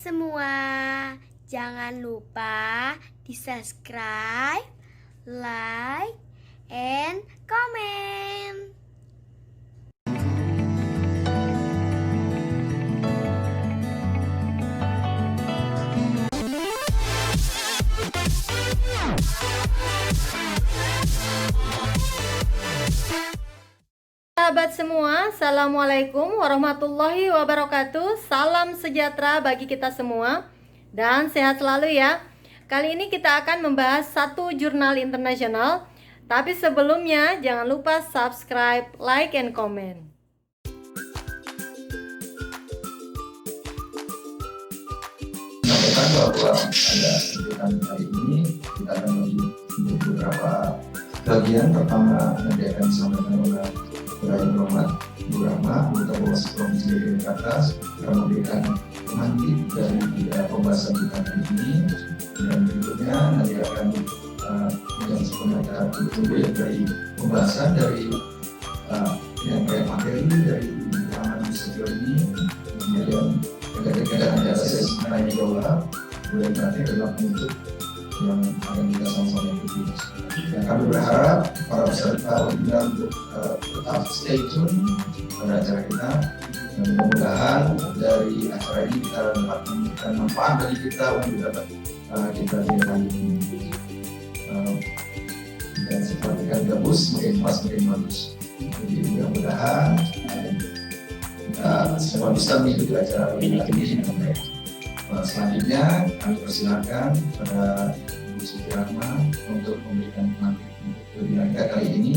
Semua, jangan lupa di-subscribe, like, and comment. Sahabat semua, Assalamualaikum warahmatullahi wabarakatuh. Salam sejahtera bagi kita semua dan sehat selalu ya. Kali ini kita akan membahas satu jurnal internasional. Tapi sebelumnya jangan lupa subscribe, like, and comment. Sampaikan bahwa ada kegiatan hari ini kita akan bagi beberapa bagian. Pertama nanti akan disampaikan oleh Yang Hormat Bu Rahma, anggota Bawaslu Provinsi DKI Jakarta, akan memberikan nanti dari pembahasan kita hari ini, dan berikutnya nanti akan yang sebenarnya ditunggu ya dari pembahasan dari yang kayak materi dari pengalaman sejauh ini, kemudian ketika ada sesi tanya jawab, kemudian terakhir adalah penutup yang akan kita sama-sama ikuti. Dan kami berharap para peserta webinar untuk tetap stay tune pada acara kita, dan mudah-mudahan dari acara ini kita dapat memberikan manfaat bagi kita untuk dapat kita kali ini. Dan seperti kan gabus semakin pas semakin bagus. Jadi mudah-mudahan kita semua bisa mengikuti acara webinar ini dengan baik. Selanjutnya kami persilakan kepada Ibu Siti Rahma untuk memberikan materi untuk webinar kita kali ini.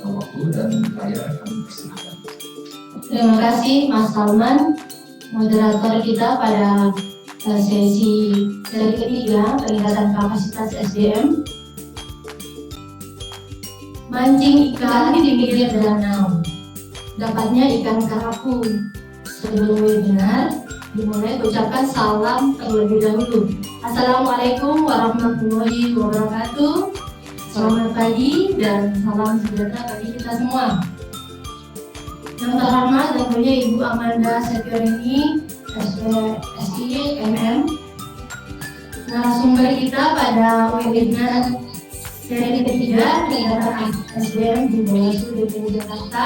Waktu dan layar kami persilakan. Terima kasih Mas Salman, moderator kita pada sesi ketiga peningkatan kapasitas SDM. Mancing ikan di pinggir danau, dapatnya ikan kerapu. Sebelum webinar dimulai, ucapkan salam terlebih dahulu. Assalamualaikum warahmatullahi wabarakatuh. Selamat pagi dan salam sejahtera bagi kita semua. Yang terhormat tentunya Ibu Amanda Setiorini, SPSI MM, narasumber kita pada webinar seri ketiga peningkatan SDM di Bawaslu DKI Jakarta.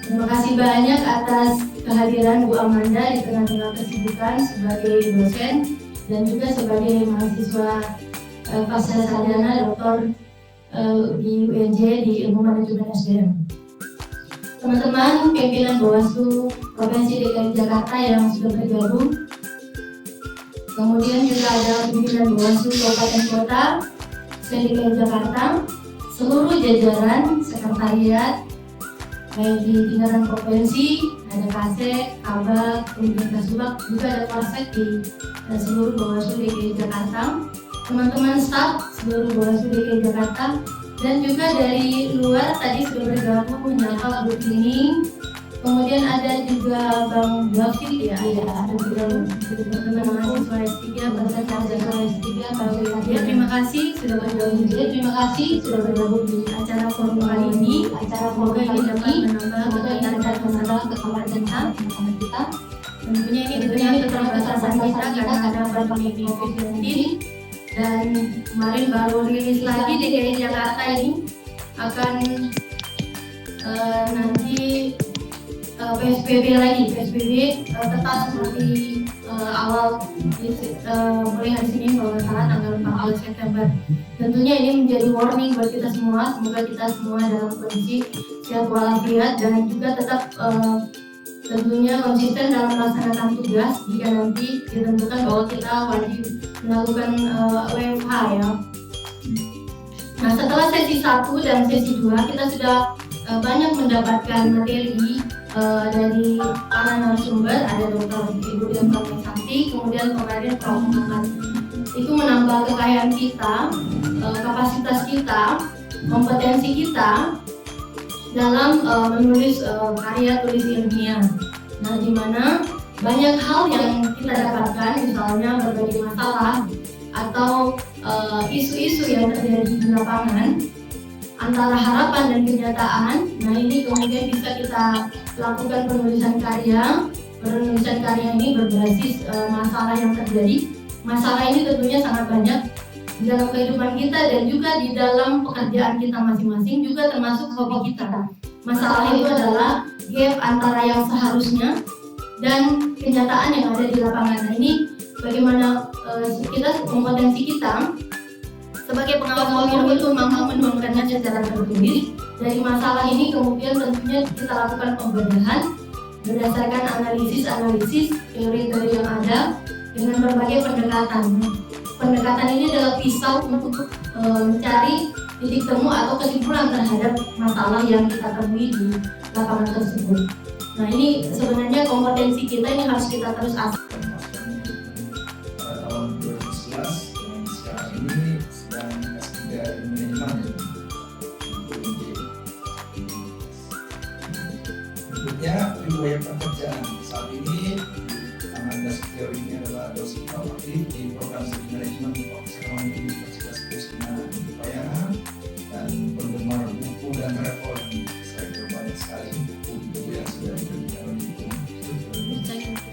Terima kasih banyak atas kehadiran Bu Amanda di tengah-tengah kesibukan sebagai dosen dan juga sebagai mahasiswa pasca sarjana doktor di UNJ di Ilmu Manajemen SDM. Teman-teman pimpinan Bawaslu Provinsi DKI Jakarta yang sudah bergabung, kemudian juga ada pimpinan Bawaslu Kabupaten Kota DKI Jakarta, seluruh jajaran sekretariat baik di tingkatan provinsi, ada Kasek, Kabak, kemudian Kasubag, juga ada Polsek di seluruh Bawaslu DKI Jakarta, teman-teman staf seluruh Bawaslu DKI Jakarta, dan juga dari luar tadi sudah bergabung menyapa Bu Tining, kemudian ada juga Bang David ya, ada juga teman-teman mahasiswa S3, peserta mahasiswa S3, Pak Wiradya, terima kasih sudah bergabung juga, terima kasih sudah bergabung di acara forum kali ini. Semoga ini dapat menambah keterampilan kita. Tentunya ini dengan keterbatasan kita karena ada pandemi COVID-19, dan kemarin baru rilis lagi DKI Jakarta ini akan nanti PSBB lagi, tetap seperti awal mulai hari Senin kalau nggak salah tanggal 14 September. Tentunya ini menjadi warning buat kita semua. Semoga kita semua dalam kondisi sehat walafiat dan juga tetap tentunya konsisten dalam melaksanakan tugas jika nanti ditentukan bahwa kita wajib melakukan WFH ya. Nah, setelah sesi 1 dan sesi 2 kita sudah banyak mendapatkan materi dari para narasumber, ada Dr. Ibu Dr. Santi, kemudian kemarin Prof. Muhammad. Itu menambah kekayaan kita, kapasitas kita, kompetensi kita dalam menulis karya tulis ilmiah. Nah, di mana banyak hal yang kita dapatkan, misalnya berbagai masalah atau isu-isu yang terjadi di lapangan antara harapan dan kenyataan. Nah, ini kemudian bisa kita lakukan penulisan karya penulisan karya ini berbasis masalah yang terjadi. Masalah ini tentunya sangat banyak di dalam kehidupan kita dan juga di dalam pekerjaan kita masing-masing, juga termasuk hobi kita. Masalah itu adalah gap antara yang seharusnya dan kenyataan yang ada di lapangan. Nah, ini bagaimana kita, kompetensi kita sebagai pengawas pemilu itu mampu menuangkannya secara tertulis. Dari masalah ini kemudian tentunya kita lakukan pembedahan berdasarkan analisis teori-teori yang ada dengan berbagai pendekatan. Pendekatan ini adalah pisau untuk mencari titik temu atau kesimpulan terhadap masalah yang kita temui di lapangan tersebut. Nah, ini sebenarnya kompetensi kita ini harus kita terus asah. Pada tahun 2011 dan sekarang ini sedang S3 ilmu manajemen. Berikutnya riwayat pekerjaan. Saat ini Amanda Setio ini adalah dosen fakultas di program studi manajemen Fakultas Ekonomi Universitas Krishna Udayana dan penggemar buku dan travel. Saya berbanyak sekali buku yang sudah diterbitkan oleh buku.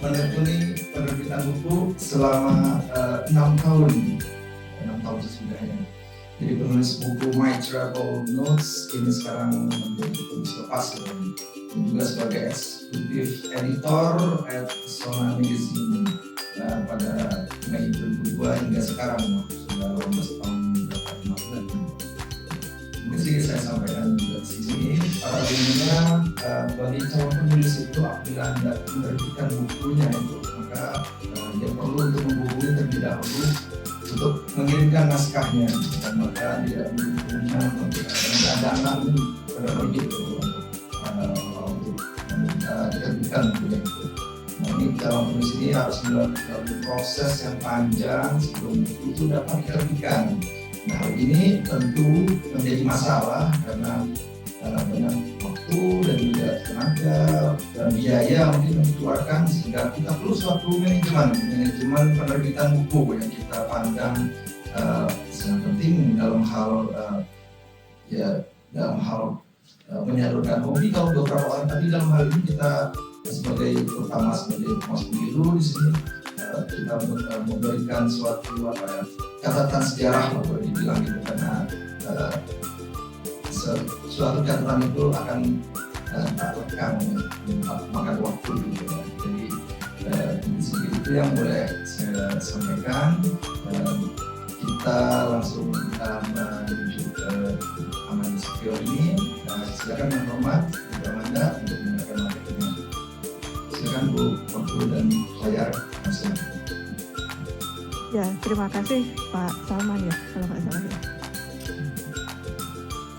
Menekuni penerbitan buku selama 6 tahun sesudahnya. Jadi penulis buku My Travel Notes ini sekarang menjadi penulis lepas dan juga sebagai eksekutif editor at Sona Magazine pada Mei 2002 hingga sekarang sudah 18 tahun berapa 5 bulan. Mungkin sedikit saya sampaikan juga di sini paradigmanya bagi calon penulis itu apabila Anda menerbitkan bukunya itu maka dia perlu untuk menghubungi terlebih dahulu untuk mengirimkan naskahnya dan maka tidak punya dana begitu untuk diterbitkan bukunya itu. Nah, ini calon penulis ini harus melalui proses yang panjang sebelum buku itu dapat diterbitkan. Nah, hal ini tentu menjadi masalah karena banyak waktu dan juga tenaga dan biaya mungkin dikeluarkan sehingga kita perlu suatu manajemen penerbitan buku yang kita pandang sangat penting dalam hal menyalurkan hobi. Kalau beberapa orang tadi dalam hal ini kita terutama sebagai pengawas pemilu di sini kita memberikan suatu catatan sejarah boleh dibilang gitu karena suatu catatan itu akan akan makan waktu gitu ya. Jadi itu yang boleh saya sampaikan. Kita langsung menuju ke Amanda Setio ini. Silakan yang hormat Bu Amanda untuk menggunakan materinya. Silakan Bu, waktu dan layar masing. Ya, terima kasih Pak Salman ya, kalau nggak salah ya.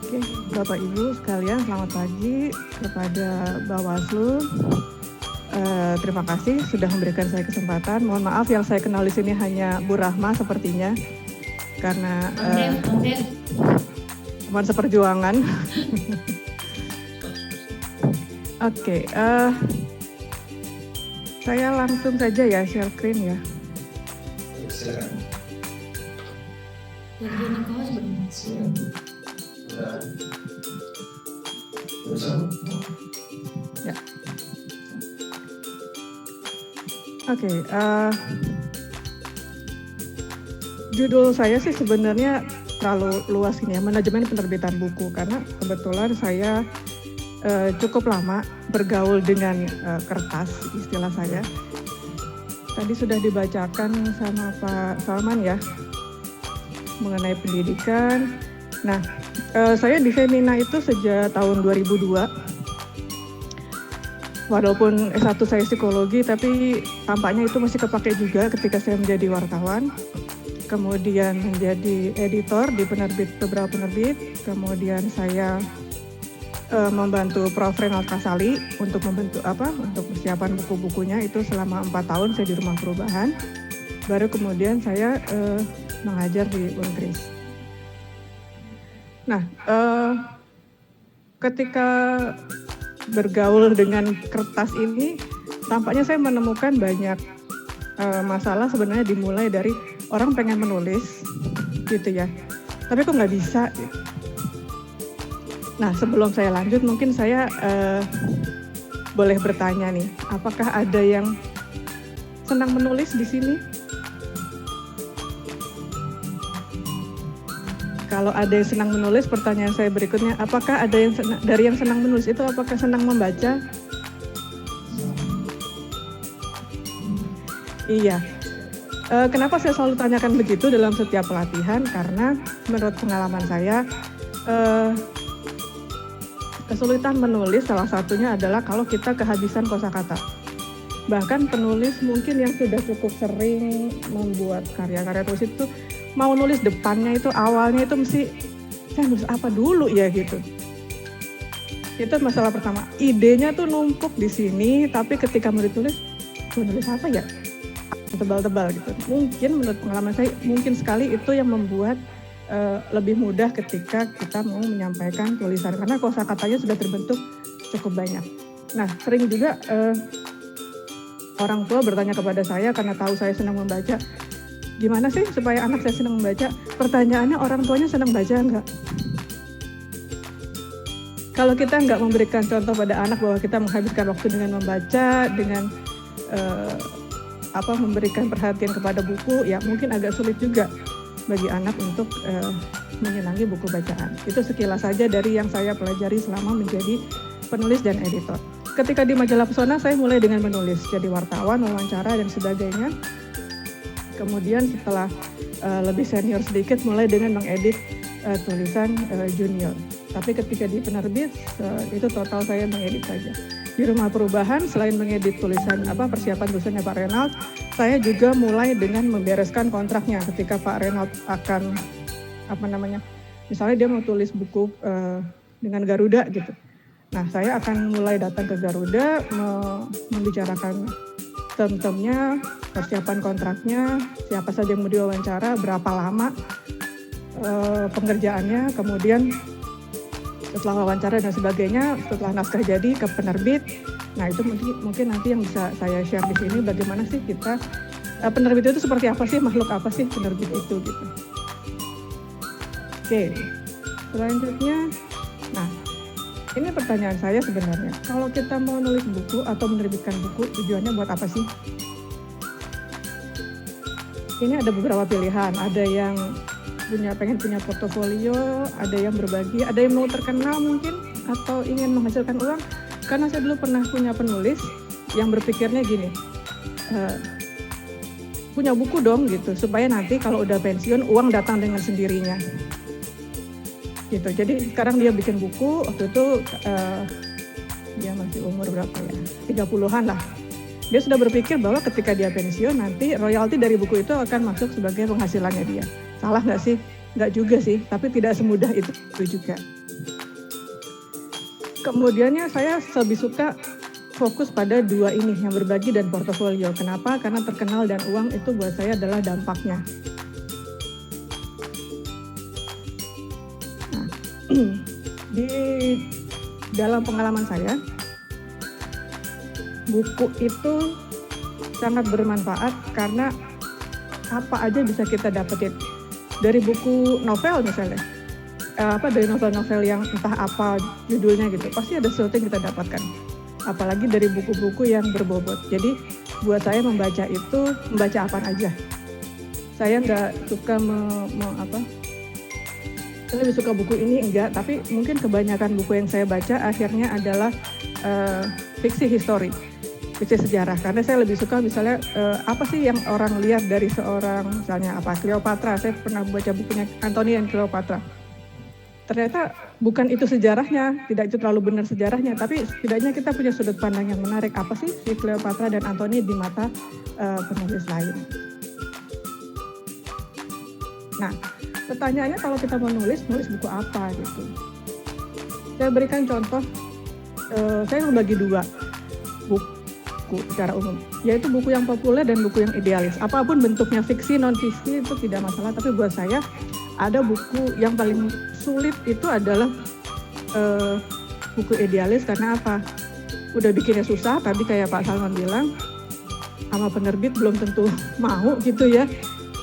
Oke, Bapak Ibu sekalian, selamat pagi kepada Bawaslu. Terima kasih sudah memberikan saya kesempatan. Mohon maaf yang saya kenal di sini hanya Bu Rahma sepertinya, karena teman seperjuangan. Oke, saya langsung saja ya share screen ya. Silakan. Ya. Oke, judul saya sih sebenarnya terlalu luas ini ya, manajemen penerbitan buku, karena kebetulan saya cukup lama bergaul dengan kertas, istilah saya. Tadi sudah dibacakan sama Pak Salman ya mengenai pendidikan. Nah, saya di Femina itu sejak tahun 2002. Walaupun S1 saya psikologi, tapi tampaknya itu masih kepake juga ketika saya menjadi wartawan. Kemudian menjadi editor di beberapa penerbit. Kemudian saya membantu Prof. Renald Kasali untuk untuk persiapan buku-bukunya itu selama 4 tahun saya di Rumah Perubahan. Baru kemudian saya mengajar di Unkris. Nah, ketika bergaul dengan kertas ini, tampaknya saya menemukan banyak masalah sebenarnya dimulai dari orang pengen menulis, gitu ya. Tapi kok nggak bisa? Gitu. Nah, sebelum saya lanjut, mungkin saya boleh bertanya nih, apakah ada yang senang menulis di sini? Kalau ada yang senang menulis, pertanyaan saya berikutnya, apakah ada yang dari yang senang menulis itu apakah senang membaca? Iya. Kenapa saya selalu tanyakan begitu dalam setiap pelatihan? Karena menurut pengalaman saya, kesulitan menulis salah satunya adalah kalau kita kehabisan kosakata. Bahkan penulis mungkin yang sudah cukup sering membuat karya-karya tulis itu mau nulis depannya itu awalnya itu mesti saya nulis apa dulu ya gitu. Itu masalah pertama. Idenya tuh numpuk di sini, tapi ketika mau ditulis, mau nulis apa ya? Tebal-tebal gitu. Mungkin menurut pengalaman saya mungkin sekali itu yang membuat lebih mudah ketika kita mau menyampaikan tulisan karena kosakatanya sudah terbentuk cukup banyak. Nah, sering juga orang tua bertanya kepada saya karena tahu saya senang membaca, gimana sih supaya anak saya senang membaca? Pertanyaannya orang tuanya senang baca enggak? Kalau kita enggak memberikan contoh pada anak bahwa kita menghabiskan waktu dengan membaca, dengan memberikan perhatian kepada buku, ya mungkin agak sulit juga bagi anak untuk menyenangi buku bacaan. Itu sekilas saja dari yang saya pelajari selama menjadi penulis dan editor. Ketika di majalah Pesona, saya mulai dengan menulis, jadi wartawan, wawancara, dan sebagainya. Kemudian setelah lebih senior sedikit, mulai dengan mengedit tulisan junior. Tapi ketika di penerbit, itu total saya mengedit saja. Di Rumah Perubahan, selain mengedit tulisan persiapan tulisannya Pak Renald, saya juga mulai dengan membereskan kontraknya ketika Pak Renald akan misalnya dia mau tulis buku dengan Garuda gitu. Nah, saya akan mulai datang ke Garuda membicarakan term-termnya, persiapan kontraknya, siapa saja yang mau diwawancara, berapa lama pengerjaannya, kemudian setelah wawancara dan sebagainya, setelah naskah jadi ke penerbit. Nah, itu mungkin nanti yang bisa saya share di sini bagaimana sih kita penerbit itu seperti apa sih, makhluk apa sih penerbit itu gitu. Oke. Selanjutnya, nah, ini pertanyaan saya sebenarnya. Kalau kita mau nulis buku atau menerbitkan buku, tujuannya buat apa sih? Ini ada beberapa pilihan, ada yang pengen punya portofolio, ada yang berbagi, ada yang mau terkenal mungkin, atau ingin menghasilkan uang. Karena saya dulu pernah punya penulis yang berpikirnya gini, punya buku dong gitu, supaya nanti kalau udah pensiun uang datang dengan sendirinya. Gitu. Jadi sekarang dia bikin buku, waktu itu dia masih umur berapa ya, 30-an lah. Dia sudah berpikir bahwa ketika dia pensiun nanti royalti dari buku itu akan masuk sebagai penghasilannya dia. Salah nggak sih? Nggak juga sih, tapi tidak semudah itu juga. Kemudiannya saya lebih suka fokus pada dua ini, yang berbagi dan portofolio. Kenapa? Karena terkenal dan uang itu buat saya adalah dampaknya. Nah, di dalam pengalaman saya, buku itu sangat bermanfaat karena apa aja bisa kita dapetin. Dari buku novel misalnya, dari novel-novel yang entah apa judulnya gitu, pasti ada sesuatu yang kita dapatkan. Apalagi dari buku-buku yang berbobot. Jadi buat saya membaca itu, membaca apa aja. Saya nggak suka saya lebih suka buku ini enggak, tapi mungkin kebanyakan buku yang saya baca akhirnya adalah fiksi histori. Fiksi sejarah, karena saya lebih suka misalnya apa sih yang orang lihat dari seorang misalnya Cleopatra. Saya pernah baca bukunya Antony dan Cleopatra. Ternyata bukan itu sejarahnya, tidak itu terlalu benar sejarahnya, tapi setidaknya kita punya sudut pandang yang menarik. Apa sih si Cleopatra dan Antony di mata penulis lain. Nah, pertanyaannya kalau kita mau nulis buku apa gitu. Saya berikan contoh, saya membagi dua buku secara umum, yaitu buku yang populer dan buku yang idealis. Apapun bentuknya, fiksi, non-fiksi itu tidak masalah, tapi buat saya ada buku yang paling sulit itu adalah buku idealis. Karena apa? Udah bikinnya susah, tadi kayak Pak Salman bilang, sama penerbit belum tentu mau gitu ya.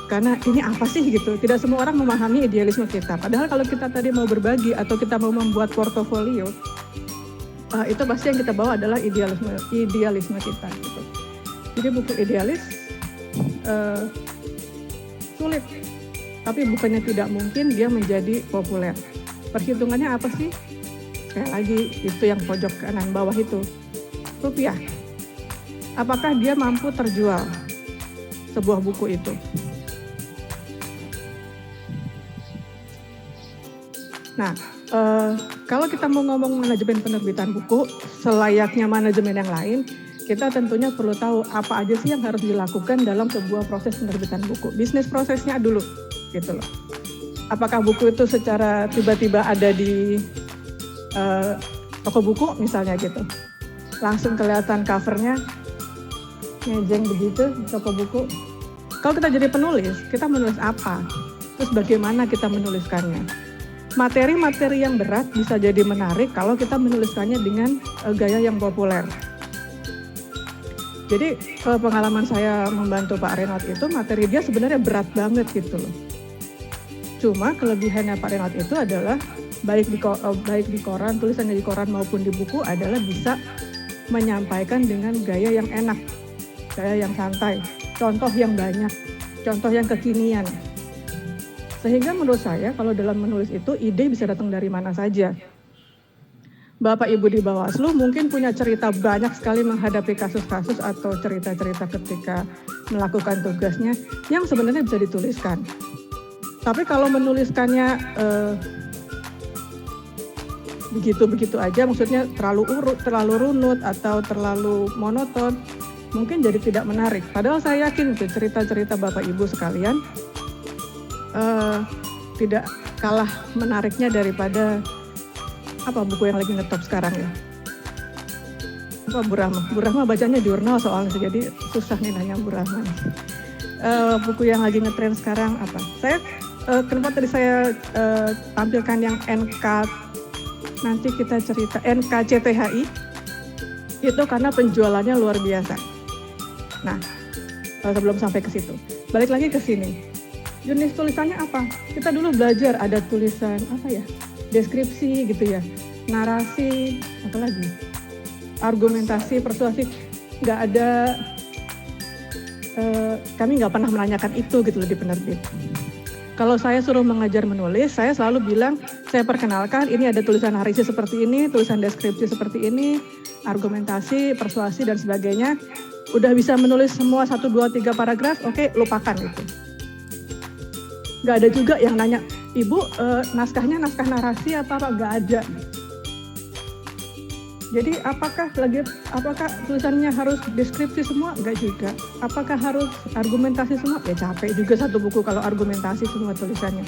Karena ini apa sih gitu, tidak semua orang memahami idealisme kita. Padahal kalau kita tadi mau berbagi atau kita mau membuat portofolio, itu pasti yang kita bawa adalah idealisme kita gitu. Jadi buku idealis sulit, tapi bukannya tidak mungkin dia menjadi populer. Perhitungannya apa sih? Kayak lagi itu yang pojok kanan bawah itu, rupiah. Apakah dia mampu terjual sebuah buku itu? Nah, kalau kita mau ngomong manajemen penerbitan buku, selayaknya manajemen yang lain, kita tentunya perlu tahu apa aja sih yang harus dilakukan dalam sebuah proses penerbitan buku. Bisnis prosesnya dulu, gitu loh. Apakah buku itu secara tiba-tiba ada di toko buku misalnya gitu, langsung kelihatan covernya, ngejeng begitu di toko buku. Kalau kita jadi penulis, kita menulis apa? Terus bagaimana kita menuliskannya? Materi-materi yang berat bisa jadi menarik kalau kita menuliskannya dengan gaya yang populer. Jadi pengalaman saya membantu Pak Renaud itu, materi dia sebenarnya berat banget gitu loh. Cuma kelebihannya Pak Renaud itu adalah baik di koran, tulisannya di koran maupun di buku adalah bisa menyampaikan dengan gaya yang enak, gaya yang santai, contoh yang banyak, contoh yang kekinian. Sehingga menurut saya kalau dalam menulis itu ide bisa datang dari mana saja. Bapak Ibu di Bawaslu mungkin punya cerita banyak sekali menghadapi kasus-kasus atau cerita-cerita ketika melakukan tugasnya yang sebenarnya bisa dituliskan. Tapi kalau menuliskannya begitu-begitu aja, maksudnya terlalu runut atau terlalu monoton, mungkin jadi tidak menarik. Padahal saya yakin itu cerita-cerita Bapak Ibu sekalian tidak kalah menariknya daripada apa buku yang lagi ngetop sekarang ya. Apa Bu Rahma? Bu Rahma bacanya jurnal soalnya, jadi susah nih nanya Bu Rahma. Buku yang lagi ngetren sekarang apa? Saya kenapa tadi saya tampilkan yang nanti kita cerita NKCTHI itu karena penjualannya luar biasa. Nah, sebelum sampai ke situ, balik lagi ke sini. Jenis tulisannya apa? Kita dulu belajar ada tulisan apa ya? Deskripsi gitu ya, narasi, apa lagi? Argumentasi, persuasi. Nggak ada, kami nggak pernah menanyakan itu gitu loh di penerbit. Kalau saya suruh mengajar menulis, saya selalu bilang, saya perkenalkan ini ada tulisan narasi seperti ini, tulisan deskripsi seperti ini, argumentasi, persuasi dan sebagainya. Udah bisa menulis semua 1, 2, 3 paragraf, oke, lupakan itu. Nggak ada juga yang nanya, Ibu naskahnya naskah narasi apa? Nggak ada. Jadi apakah tulisannya harus deskripsi semua? Nggak juga. Apakah harus argumentasi semua? Ya capek juga satu buku kalau argumentasi semua tulisannya.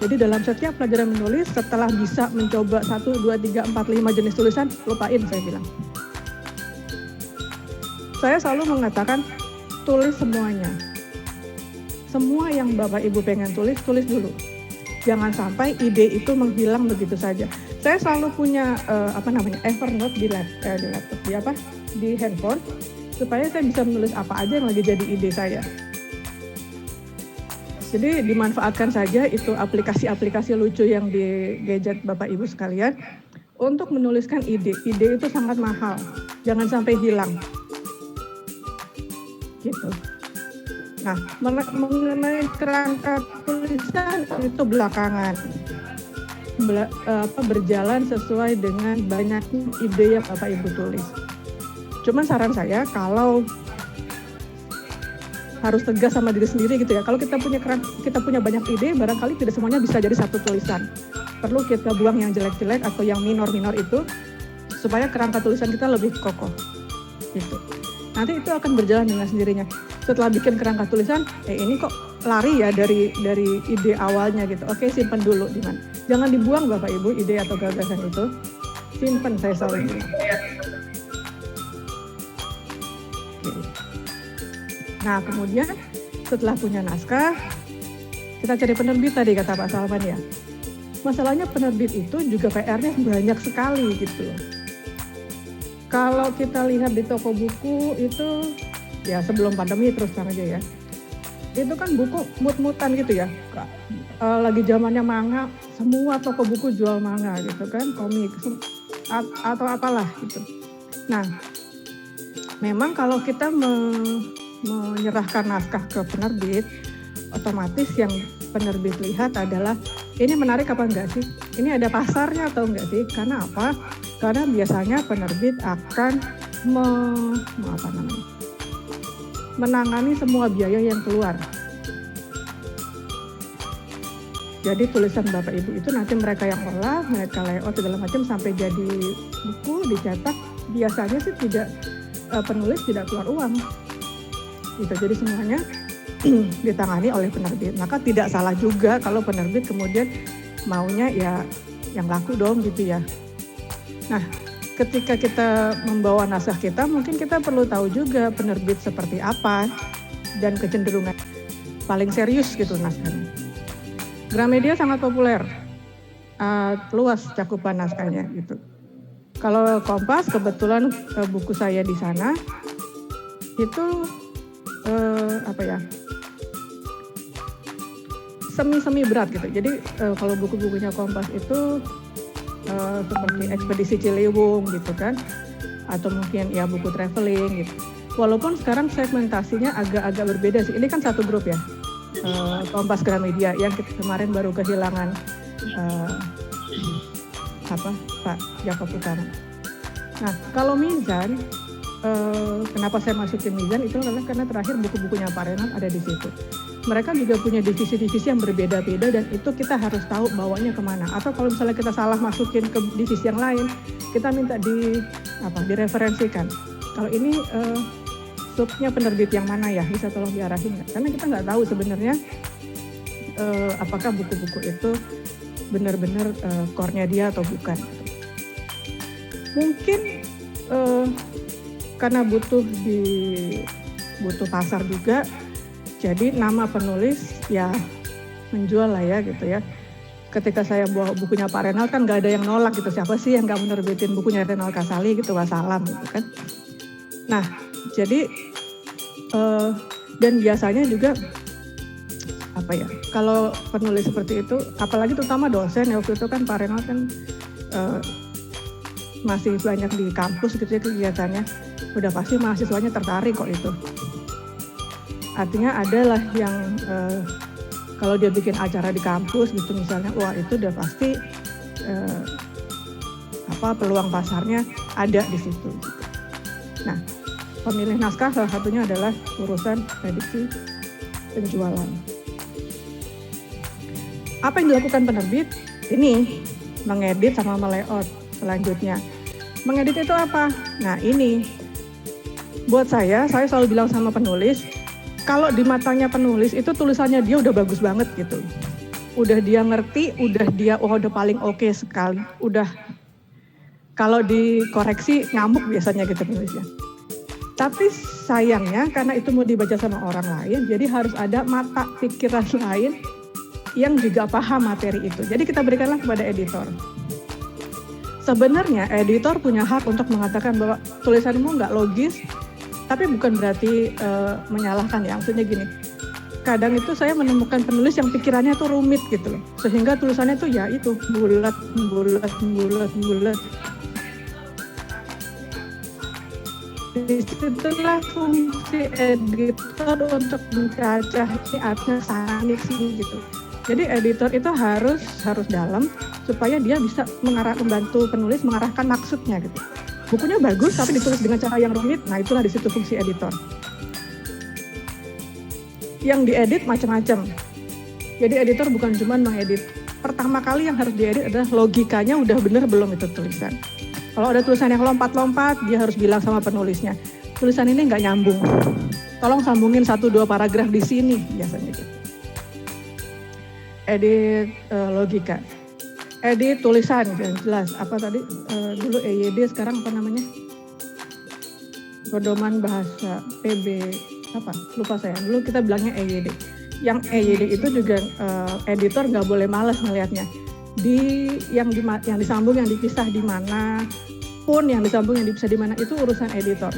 Jadi dalam setiap pelajaran menulis, setelah bisa mencoba 1, 2, 3, 4, 5 jenis tulisan, lupain saya bilang. Saya selalu mengatakan, tulis semuanya. Semua yang Bapak Ibu pengen tulis dulu. Jangan sampai ide itu menghilang begitu saja. Saya selalu punya Evernote di laptop, di handphone, supaya saya bisa menulis apa aja yang lagi jadi ide saya. Jadi dimanfaatkan saja itu aplikasi-aplikasi lucu yang di gadget Bapak Ibu sekalian untuk menuliskan ide. Ide itu sangat mahal, jangan sampai hilang. Gitu. Nah, mengenai kerangka tulisan itu belakangan berjalan sesuai dengan banyaknya ide yang Bapak Ibu tulis. Cuman saran saya kalau harus tegas sama diri sendiri gitu ya. Kalau kita punya banyak ide, barangkali tidak semuanya bisa jadi satu tulisan. Perlu kita buang yang jelek-jelek atau yang minor-minor itu supaya kerangka tulisan kita lebih kokoh. Gitu. Nanti itu akan berjalan dengan sendirinya. Setelah bikin kerangka tulisan, ini kok lari ya dari ide awalnya gitu. Oke, simpen dulu di mana. Jangan dibuang Bapak Ibu ide atau gagasan itu. Simpen, saya selalu bilang. Nah, kemudian setelah punya naskah, kita cari penerbit tadi kata Pak Salman ya. Masalahnya penerbit itu juga PR-nya banyak sekali gitu. Kalau kita lihat di toko buku itu ya sebelum pandemi terus terang aja ya. Itu kan buku mut-mutan gitu ya. Lagi zamannya manga, semua toko buku jual manga gitu kan, komik. atau apalah gitu. Nah, memang kalau kita menyerahkan naskah ke penerbit, otomatis yang penerbit lihat adalah ini menarik apa enggak sih? Ini ada pasarnya atau enggak sih? Karena apa? Karena biasanya penerbit akan menangani semua biaya yang keluar. Jadi tulisan Bapak Ibu itu nanti mereka yang olah, mereka layout segala macam sampai jadi buku dicetak. Biasanya sih penulis tidak keluar uang. Gitu. Jadi semuanya ditangani oleh penerbit. Maka tidak salah juga kalau penerbit kemudian maunya ya yang laku dong gitu ya. Nah, ketika kita membawa naskah kita, mungkin kita perlu tahu juga penerbit seperti apa dan kecenderungan paling serius gitu naskahnya. Gramedia sangat populer, luas cakupan naskahnya gitu. Kalau Kompas kebetulan buku saya di sana itu semi berat gitu. Jadi kalau buku-bukunya Kompas itu seperti Ekspedisi Ciliwung gitu kan, atau mungkin ya buku traveling gitu. Walaupun sekarang segmentasinya agak-agak berbeda sih. Ini kan satu grup ya. Kompas Gramedia yang kemarin baru kehilangan Pak Jakob Utama. Nah, kalau Mizan, kenapa saya masukin Mizan itu adalah karena terakhir buku-bukunya Pak Renat ada di situ. Mereka juga punya divisi-divisi yang berbeda-beda dan itu kita harus tahu bawanya kemana. Atau kalau misalnya kita salah masukin ke divisi yang lain, kita minta direferensikan. Kalau ini subnya penerbit yang mana ya, bisa tolong diarahin nggak? Karena kita nggak tahu sebenarnya apakah buku-buku itu benar-benar core-nya dia atau bukan. Mungkin karena butuh pasar juga, jadi nama penulis ya menjual lah ya gitu ya. Ketika saya bawa bukunya Pak Renal kan nggak ada yang nolak gitu, siapa sih yang nggak menerbitin bukunya Renal Kasali gitu, wassalam gitu kan. Nah, jadi dan biasanya juga kalau penulis seperti itu, apalagi terutama dosen ya, waktu itu kan Pak Renal kan masih banyak di kampus gitu ya kegiatannya, udah pasti mahasiswanya tertarik kok itu. Artinya adalah yang kalau dia bikin acara di kampus gitu misalnya, wah itu udah pasti peluang pasarnya ada di situ. Nah, pemilih naskah salah satunya adalah urusan prediksi penjualan. Apa yang dilakukan penerbit? Ini mengedit sama melayout. Selanjutnya, mengedit itu apa? Nah ini, buat saya selalu bilang sama penulis, kalau di matanya penulis itu tulisannya dia udah bagus banget gitu. Udah dia ngerti, udah paling oke sekali. Udah, kalau dikoreksi ngamuk biasanya gitu penulisnya. Tapi sayangnya karena itu mau dibaca sama orang lain, jadi harus ada mata pikiran lain yang juga paham materi itu. Jadi kita berikanlah kepada editor. Sebenarnya editor punya hak untuk mengatakan bahwa tulisanmu nggak logis, tapi bukan berarti menyalahkan ya. Maksudnya gini, kadang itu saya menemukan penulis yang pikirannya tuh rumit gitu loh, sehingga tulisannya tuh ya itu bulat. Disitulah fungsi editor untuk mencacah ini artinya sana sini gitu. Jadi editor itu harus dalam supaya dia bisa membantu penulis mengarahkan maksudnya gitu. Bukunya bagus tapi ditulis dengan cara yang rumit, nah itulah di situ fungsi editor. Yang diedit macam-macam. Jadi editor bukan cuma mengedit. Pertama kali yang harus diedit adalah logikanya udah bener belum itu tulisan. Kalau ada tulisan yang lompat-lompat, dia harus bilang sama penulisnya, tulisan ini nggak nyambung. Tolong sambungin 1-2 paragraf di sini biasanya gitu. Edit logika. Edit tulisan yang jelas. Apa tadi dulu EYD, sekarang apa namanya? Pedoman bahasa PB apa? Lupa saya. Dulu kita bilangnya EYD. Yang EYD itu juga editor nggak boleh malas ngelihatnya. Yang disambung, yang dipisah di mana pun, yang disambung, yang dipisah di mana itu urusan editor.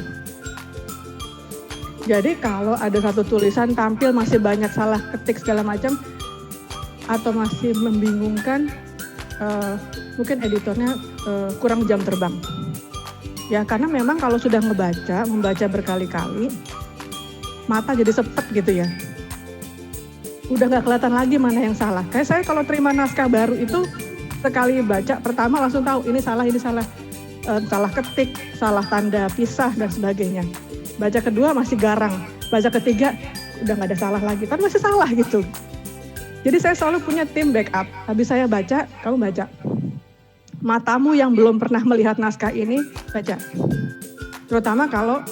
Jadi kalau ada satu tulisan tampil masih banyak salah ketik segala macam atau masih membingungkan, mungkin editornya kurang jam terbang. Ya karena memang kalau sudah membaca berkali-kali, mata jadi sepet gitu ya. Udah nggak kelihatan lagi mana yang salah. Kayak saya kalau terima naskah baru itu sekali baca pertama langsung tahu ini salah, salah ketik, salah tanda pisah dan sebagainya. Baca kedua masih garang, baca ketiga udah nggak ada salah lagi, tapi masih salah gitu. Jadi saya selalu punya tim backup. Habis saya baca, kamu baca. Matamu yang belum pernah melihat naskah ini, baca. Terutama kalau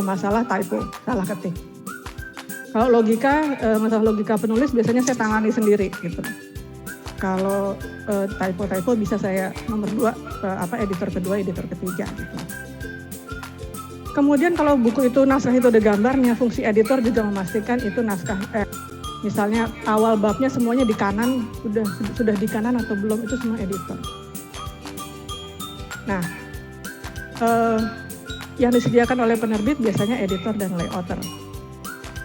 masalah typo, salah ketik. Kalau logika, masalah logika penulis biasanya saya tangani sendiri gitu. Kalau typo bisa saya nomor 2, editor kedua, editor ketiga gitu. Kemudian kalau buku itu naskah itu ada gambarnya, fungsi editor juga memastikan itu naskah. Misalnya awal babnya semuanya di kanan, sudah di kanan atau belum, itu semua editor. Nah, yang disediakan oleh penerbit biasanya editor dan layouter.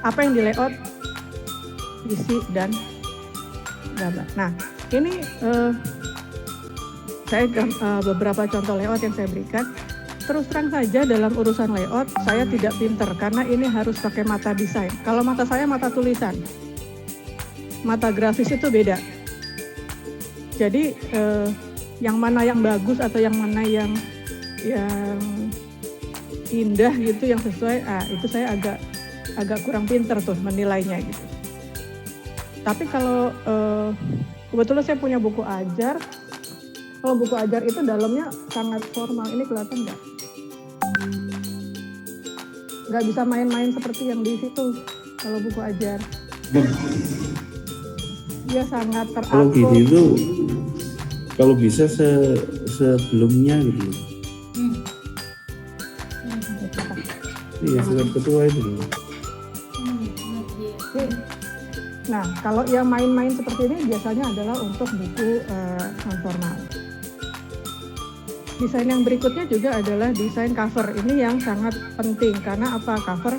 Apa yang di layout? Isi dan gambar. Nah, ini saya beberapa contoh layout yang saya berikan. Terus terang saja dalam urusan layout saya tidak pinter karena ini harus pakai mata desain. Kalau mata saya mata tulisan, mata grafis itu beda. Jadi yang mana yang bagus atau yang mana yang indah gitu, yang sesuai, itu saya agak kurang pinter tuh menilainya gitu. Tapi kalau kebetulan saya punya buku ajar. Kalau buku ajar itu dalamnya sangat formal. Ini kelihatan nggak? Nggak bisa main-main seperti yang di situ. Kalau buku ajar, dia sangat teratur. Kalau gini itu, kalau bisa sebelumnya gitu. Iya, surat ketua itu. Nah, kalau yang main-main seperti ini biasanya adalah untuk buku non formal. Desain yang berikutnya juga adalah desain cover. Ini yang sangat penting karena apa? Cover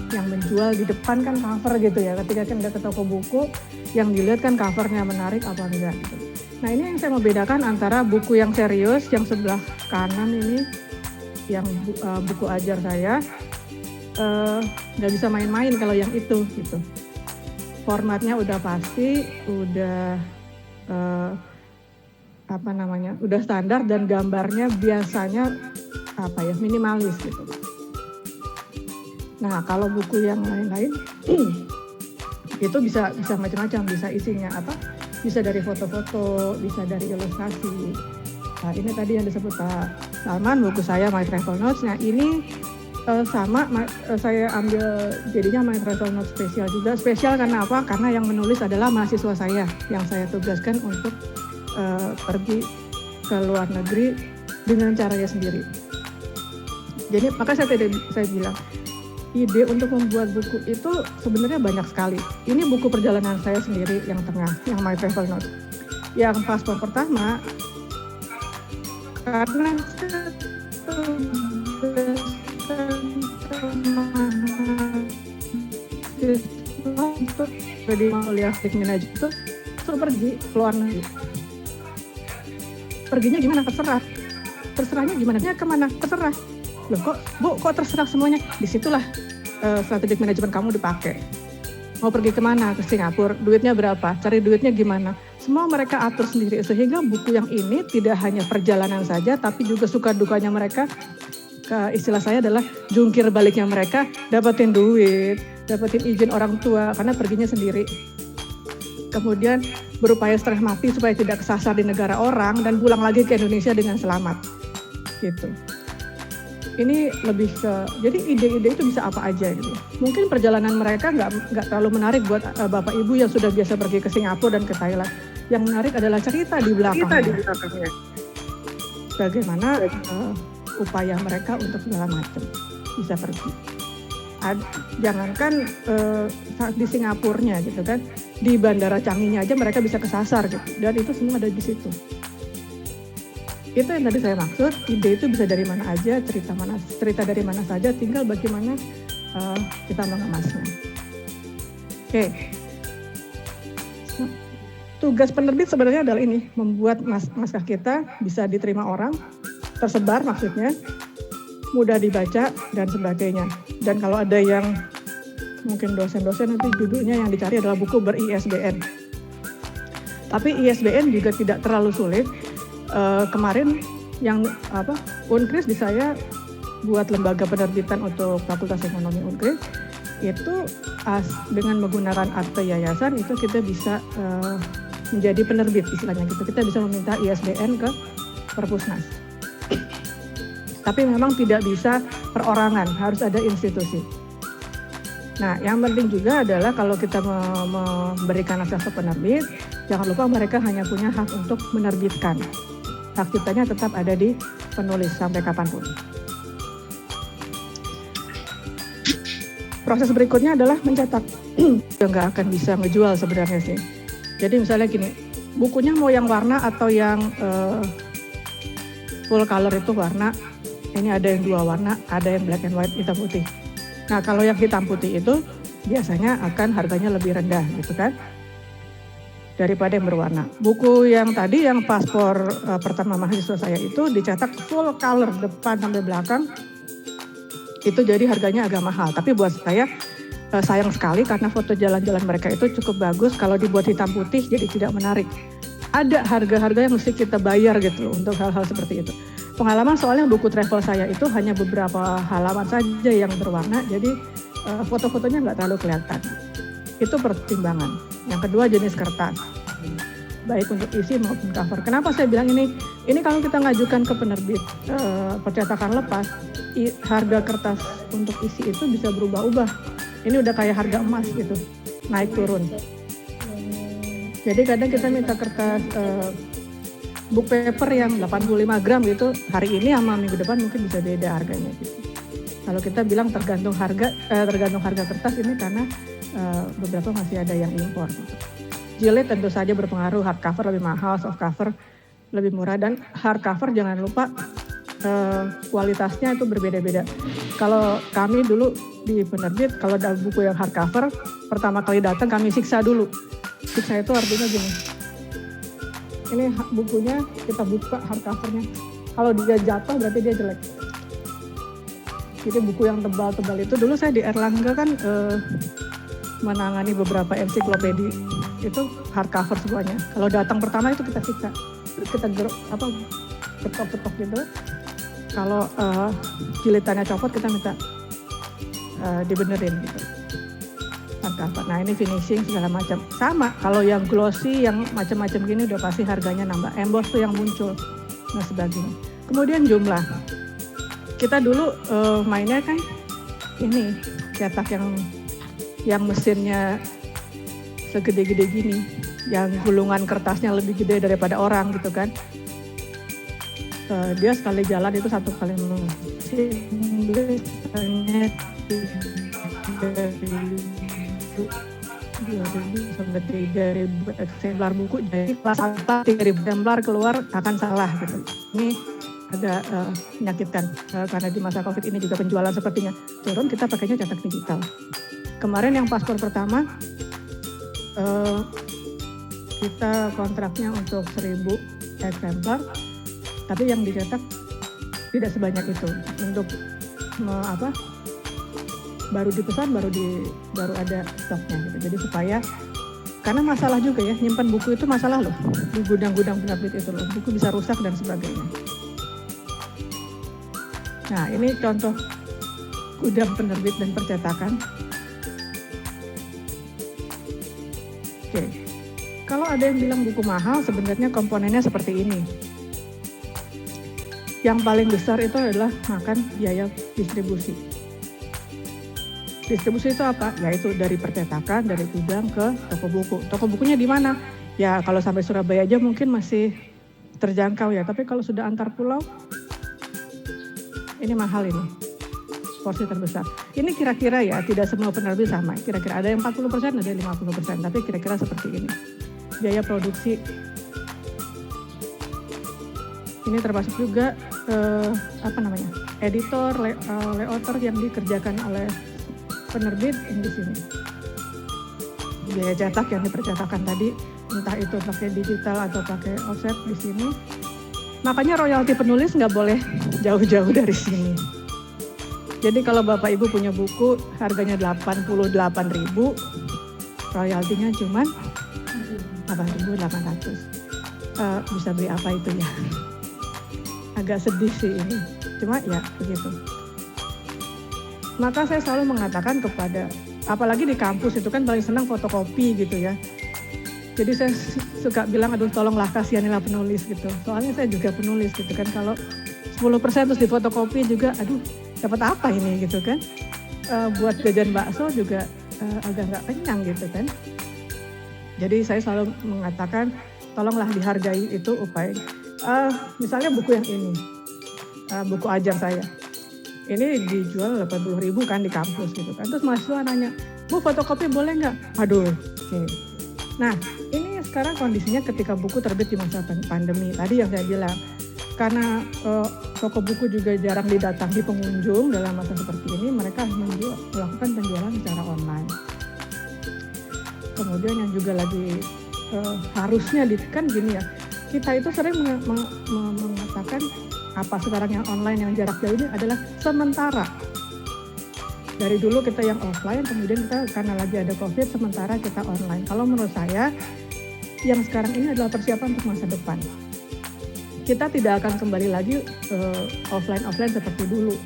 yang menjual di depan kan cover gitu ya. Ketika kita ke toko buku, yang dilihat kan covernya menarik apa enggak gitu. Nah, ini yang saya mau bedakan antara buku yang serius yang sebelah kanan ini, yang buku ajar saya, nggak bisa main-main kalau yang itu gitu. Formatnya udah pasti, udah udah standar dan gambarnya biasanya minimalis gitu. Nah, kalau buku yang lain-lain itu bisa macam-macam, bisa isinya apa? Bisa dari foto-foto, bisa dari ilustrasi. Nah, ini tadi yang disebut Pak Salman, buku saya My Travel Notes. Nah, ini saya ambil jadinya My Travel Notes spesial juga. Spesial karena apa? Karena yang menulis adalah mahasiswa saya yang saya tugaskan untuk pergi ke luar negeri dengan caranya sendiri. Jadi maka saya bilang ide untuk membuat buku itu sebenarnya banyak sekali. Ini buku perjalanan saya sendiri yang tengah, yang My Travel Notes. Yang paspor pertama, karena untuk jadi kuliah manajemen itu suruh pergi ke luar negeri. Perginya gimana? Terserahnya gimana? Kemana? Terserah. Loh kok terserah semuanya? Disitulah strategic management kamu dipakai. Mau pergi kemana? Ke Singapura. Duitnya berapa? Cari duitnya gimana? Semua mereka atur sendiri. Sehingga buku yang ini tidak hanya perjalanan saja, tapi juga suka dukanya mereka. Istilah saya adalah jungkir baliknya mereka, dapetin duit, dapetin izin orang tua, karena perginya sendiri. Kemudian berupaya setengah mati supaya tidak kesasar di negara orang dan pulang lagi ke Indonesia dengan selamat. Gitu. Ini lebih ke, jadi ide-ide itu bisa apa aja gitu. Mungkin perjalanan mereka nggak terlalu menarik buat bapak ibu yang sudah biasa pergi ke Singapura dan ke Thailand. Yang menarik adalah cerita di belakangnya. Bagaimana upaya mereka untuk segala macam bisa pergi. Jangankan di Singapurnya gitu kan, di Bandara Changi-nya aja mereka bisa kesasar gitu. Dan itu semua ada di situ. Itu yang tadi saya maksud, ide itu bisa dari mana aja, cerita dari mana saja, tinggal bagaimana kita mengemasnya. Oke. tugas penerbit sebenarnya adalah ini, membuat naskah kita bisa diterima orang, tersebar maksudnya, mudah dibaca dan sebagainya. Dan kalau ada yang mungkin dosen-dosen nanti judulnya yang dicari adalah buku ber-ISBN. Tapi ISBN juga tidak terlalu sulit. Kemarin yang Unkris di saya buat lembaga penerbitan untuk Fakultas Ekonomi Unkris itu dengan menggunakan akte yayasan itu kita bisa menjadi penerbit istilahnya gitu. Kita bisa meminta ISBN ke Perpusnas. Tapi memang tidak bisa perorangan, harus ada institusi. Nah, yang penting juga adalah kalau kita memberikan naskah ke penerbit, jangan lupa mereka hanya punya hak untuk menerbitkan. Hak ciptanya tetap ada di penulis sampai kapanpun. Proses berikutnya adalah mencetak. Nggak akan bisa ngejual sebenarnya sih. Jadi misalnya gini, bukunya mau yang warna atau yang full color itu warna. Ini ada yang 2 warna, ada yang black and white, hitam putih. Nah, kalau yang hitam putih itu biasanya akan harganya lebih rendah gitu kan, daripada yang berwarna. Buku yang tadi, yang paspor pertama mahasiswa saya itu dicetak full color depan sampai belakang, itu jadi harganya agak mahal. Tapi buat saya sayang sekali karena foto jalan-jalan mereka itu cukup bagus. Kalau dibuat hitam putih jadi tidak menarik. Ada harga-harga yang mesti kita bayar gitu loh untuk hal-hal seperti itu. Pengalaman soalnya buku travel saya itu hanya beberapa halaman saja yang berwarna, jadi foto-fotonya nggak terlalu kelihatan. Itu pertimbangan. Yang kedua, jenis kertas, baik untuk isi maupun cover. Kenapa saya bilang ini? Ini kalau kita ngajukan ke penerbit percetakan lepas, harga kertas untuk isi itu bisa berubah-ubah. Ini udah kayak harga emas gitu, naik turun. Jadi kadang kita minta kertas book paper yang 85 gram gitu, hari ini sama minggu depan mungkin bisa beda harganya gitu. Kalau kita bilang tergantung harga kertas ini karena beberapa masih ada yang impor. Jilid tentu saja berpengaruh, hardcover lebih mahal, softcover lebih murah, dan hardcover jangan lupa kualitasnya itu berbeda-beda. Kalau kami dulu di penerbit, kalau ada buku yang hardcover, pertama kali datang kami siksa dulu. Siksa itu artinya gini, ini bukunya kita buka hardcovernya, kalau dia jatuh berarti dia jelek. Jadi buku yang tebal-tebal itu, dulu saya di Erlangga kan menangani beberapa ensiklopedi, itu hardcover semuanya. Kalau datang pertama itu kita siksa, kita ketok-ketok gitu. Kalau jilitannya copot kita minta dibenerin gitu. Hardcover. Nah ini finishing segala macam. Sama kalau yang glossy yang macam-macam gini udah pasti harganya nambah. Emboss tuh yang muncul dan sebagainya. Kemudian jumlah. Kita dulu mainnya kan ini cetak yang mesinnya segede-gede gini, yang gulungan kertasnya lebih gede daripada orang gitu kan. Dia sekali jalan itu 1 kali mesin, biasanya 2.000 sampai 3.000 eksemplar buku, jadi kelas 3.000 eksemplar keluar akan salah gitu. Ini agak menyakitkan karena di masa Covid ini juga penjualan sepertinya turun, kita pakainya cetak digital. Kemarin yang paspor pertama kita kontraknya untuk 1.000 eksemplar, tapi yang dicetak tidak sebanyak itu. Untuk baru dipesan baru ada stoknya gitu. Jadi supaya, karena masalah juga ya, nyimpan buku itu masalah loh di gudang-gudang penerbit itu loh, buku bisa rusak dan sebagainya. Nah ini contoh gudang penerbit dan percetakan. Oke, kalau ada yang bilang buku mahal, sebenarnya komponennya seperti ini. Yang paling besar itu adalah makan biaya distribusi. Distribusi itu apa? Yaitu dari percetakan, dari gudang ke toko buku. Toko bukunya di mana? Ya kalau sampai Surabaya aja mungkin masih terjangkau ya. Tapi kalau sudah antar pulau, ini mahal ini. Porsi terbesar. Ini kira-kira ya, tidak semua penerbit sama. Kira-kira ada yang 40%, ada yang 50%. Tapi kira-kira seperti ini. Biaya produksi. Ini termasuk juga editor, layouter yang dikerjakan oleh penerbit ini di sini. Biaya cetak yang dipercetakan tadi entah itu pakai digital atau pakai offset di sini. Makanya royalti penulis nggak boleh jauh-jauh dari sini. Jadi kalau Bapak Ibu punya buku harganya 88.000, royaltinya cuma 8.800. Bisa beli apa itu ya? Agak sedih sih ini. Cuma ya begitu. Maka saya selalu mengatakan kepada, apalagi di kampus itu kan paling senang fotokopi gitu ya. Jadi saya suka bilang, aduh tolonglah kasihanilah penulis gitu. Soalnya saya juga penulis gitu kan. Kalau 10% terus difotokopi juga, aduh dapat apa ini gitu kan. Buat jajan bakso juga agak nggak kenyang gitu kan. Jadi saya selalu mengatakan, tolonglah dihargai itu upaya. Misalnya buku yang ini, buku ajar saya. Ini dijual 80.000 kan di kampus gitu kan. Terus mahasiswa nanya, Bu fotokopi boleh nggak? Aduh, oke. Nah, ini sekarang kondisinya ketika buku terbit di masa pandemi. Tadi yang saya bilang, karena toko buku juga jarang didatangi pengunjung dalam masa seperti ini, mereka melakukan penjualan secara online. Kemudian yang juga lagi harusnya kan gini ya, kita itu sering mengatakan apa sekarang yang online yang jarak jauh ini adalah sementara. Dari dulu kita yang offline, kemudian kita karena lagi ada COVID, sementara kita online. Kalau menurut saya, yang sekarang ini adalah persiapan untuk masa depan. Kita tidak akan kembali lagi offline seperti dulu.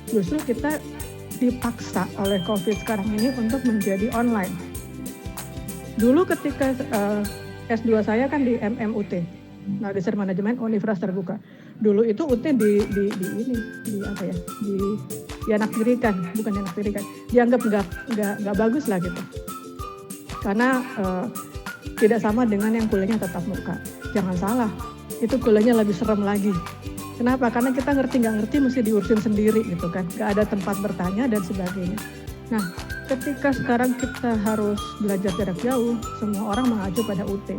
Justru kita dipaksa oleh COVID sekarang ini untuk menjadi online. Dulu ketika S2 saya kan di MMUT, Magster Manajemen Universitas Terbuka. Dulu itu UT dianaktirikan, bukan dianaktirikan, dianggap nggak bagus lah gitu. Karena tidak sama dengan yang kuliahnya tatap muka. Jangan salah, itu kuliahnya lebih serem lagi. Kenapa? Karena kita nggak ngerti mesti diurusin sendiri gitu kan, nggak ada tempat bertanya dan sebagainya. Nah, ketika sekarang kita harus belajar jarak jauh, semua orang mengacu pada UT.